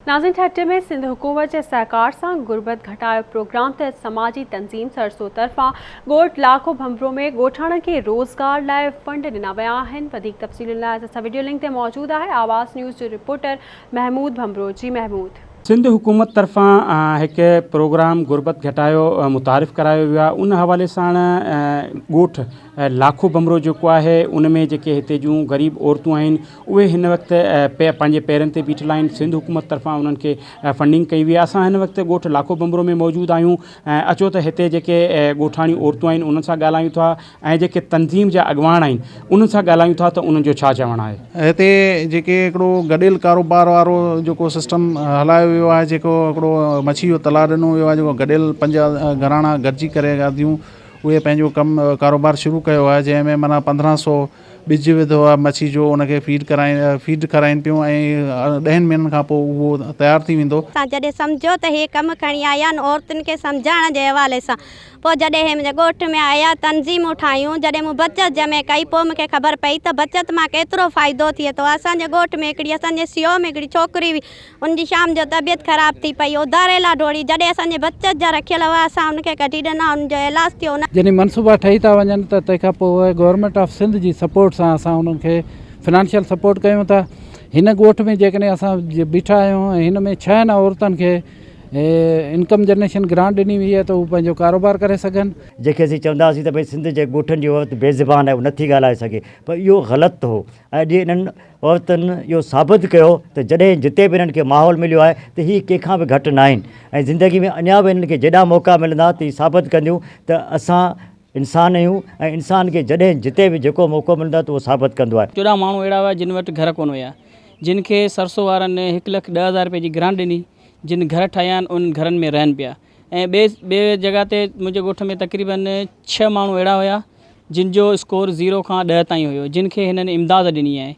नाज़रीन, ठट्टे में सिंध हुकूमत के सहकार से गुरबत घटायो प्रोग्राम तहत समाजी तंजीम सरसो तरफा गोट लाखो भंभरो में गोठाणन के रोजगार लाए फंड दिना विया आहिनि। वधीक तफ़सीलुनि लाइ असां वीडियो लिंक ते मौजूद है आवाज़ न्यूज़ जो रिपोर्टर महमूद भंभरो। जी महमूद। सिंध हुकूमत तरफ़ां एक प्रोग्राम गुरबत घटायो मुतारिफ़ करायो वियो आहे। उन हवाले सां ॻोठ लाखो भंभरो जेको आहे उन में जेके हिते जूं ग़रीब औरतूं आहिनि उहे हिन वक़्तु पंहिंजे पेरनि ते बीठल आहिनि। सिंध हुकूमत तरफ़ां उन्हनि खे फंडिंग कई वई आहे। असां हिन वक़्तु ॻोठ लाखो भंभरो में मौजूदु आहियूं। अचो त हिते जेके ॻोठाणी औरतूं आहिनि उन्हनि सां ॻाल्हायूं था ऐं जेके तंज़ीम जा अॻवान आहिनि उन्हनि सां ॻाल्हायूं था त उन्हनि जो छा चवणु आहे। हिते जेके हिकिड़ो गॾियल कारोबार वारो जेको सिस्टम हलायो वियो आहे, जेको हिकिड़ो मच्छी जो तलाउ ॾिनो वियो आहे, जेको गॾियल पंज घराणा गॾिजी करे गादियूं उहे पंहिंजो कमु कारोबार शुरू कयो आहे, जंहिंमें माना 1500 ॿिज विधो आहे मच्छी जो, उनखे फीड कराइनि पियूं ऐं 10 महीननि खां पोइ उहो तयारु थी वेंदो। जॾहिं सम्झो त हे कमु खणी आया आहिनि औरतुनि खे सम्झाइण जे हवाले सां, पोइ जॾहिं हे मुंहिंजे ॻोठ में आया तंज़ीमूं ठाहियूं, जॾहिं मूं बचत जमे कई, पोइ मूंखे ख़बर पई त बचत मां केतिरो फ़ाइदो थिए थो। असांजे ॻोठ में हिकिड़ी असांजे सीओ में हिकिड़ी छोकिरी हुई, उनजी शाम जो तबियत ख़राबु थी पई, उधारे लाइ डोड़ी, जॾहिं असांजे बचत जा रखियल हुआ असां उनखे कढी ॾिना, उनजो इलाजु थियो। जॾहिं मनसूबा ठही था वञनि त तंहिंखां पोइ गवर्नमेंट ऑफ सिंध जी सपोर्ट सां असां उन्हनि खे फिनेंशियल सपोर्ट कयूं था। हिन ॻोठ में जेकॾहिं असां बीठा आहियूं ऐं हिन में 6 औरतुनि खे इनकम जनरेशन ग्रांट ॾिनी वई आहे त उहे पंहिंजो कारोबार करे सघनि। जेके असीं चवंदासीं त भई सिंध जे ॻोठनि जी औरत बेज़बान आहे, उहो नथी ॻाल्हाए सघे, पर इहो ग़लति हो। ऐं अॼु इन्हनि औरतुनि इहो साबित कयो त जॾहिं जिते बि इन्हनि खे माहौल मिलियो आहे त हीअ कंहिंखां बि घटि न आहिनि ऐं ज़िंदगी में अञा बि इन्हनि खे जेॾा मौक़ा मिलंदा त हीअ साबित कंदियूं त असां इंसान आहियूं ऐं इंसान खे जॾहिं जिते बि जेको मौक़ो मिलंदो आहे त उहो साबित कंदो आहे। 14 माण्हू अहिड़ा हुआ जिन वटि घर कोन हुया, जिन खे सरसो वारनि 1,10,000 रुपए जी ग्रांट ॾिनी, जिन घर ठाहिया आहिनि उन घरनि में रहनि पिया। ऐं ॿिए जॻह ते मुंहिंजे ॻोठ में तक़रीबन 6 माण्हू अहिड़ा हुया जिन जो स्कोर 0 खां 10 ताईं हुयो, जिन खे हिननि इमदाद ॾिनी आहे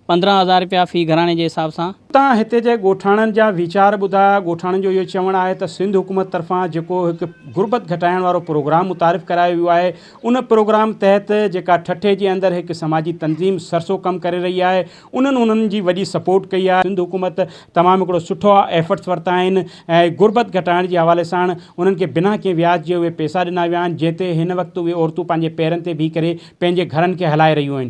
15,000 रुपया फ़ी घराणे जे हिसाब सां। तव्हां हिते जे ॻोठाणनि जा वीचार ॿुधाया। ॻोठाणनि जो इहो चवणु आहे त सिंध हुकूमत तरफ़ां जेको हिकु गुरबत घटाइण वारो प्रोग्राम मुतारिफ़ करायो वियो आहे, उन प्रोग्राम तहत जेका ठठे जे अंदरि हिकु समाजी तंज़ीम सरसो कमु करे रही आहे, उन्हनि जी वॾी सपोर्ट कई आहे। सिंध हुकूमत तमामु हिकिड़ो सुठो एफर्ट्स वरिता आहिनि ऐं गुरबत घटाइण जे हवाले सां उन्हनि खे बिना कंहिं व्याज जे उहे पैसा ॾिना विया आहिनि, जंहिं ते हिन वक़्तु उहे औरतूं पंहिंजे पेरनि ते बीह करे पंहिंजे घरनि खे हलाए रहियूं आहिनि।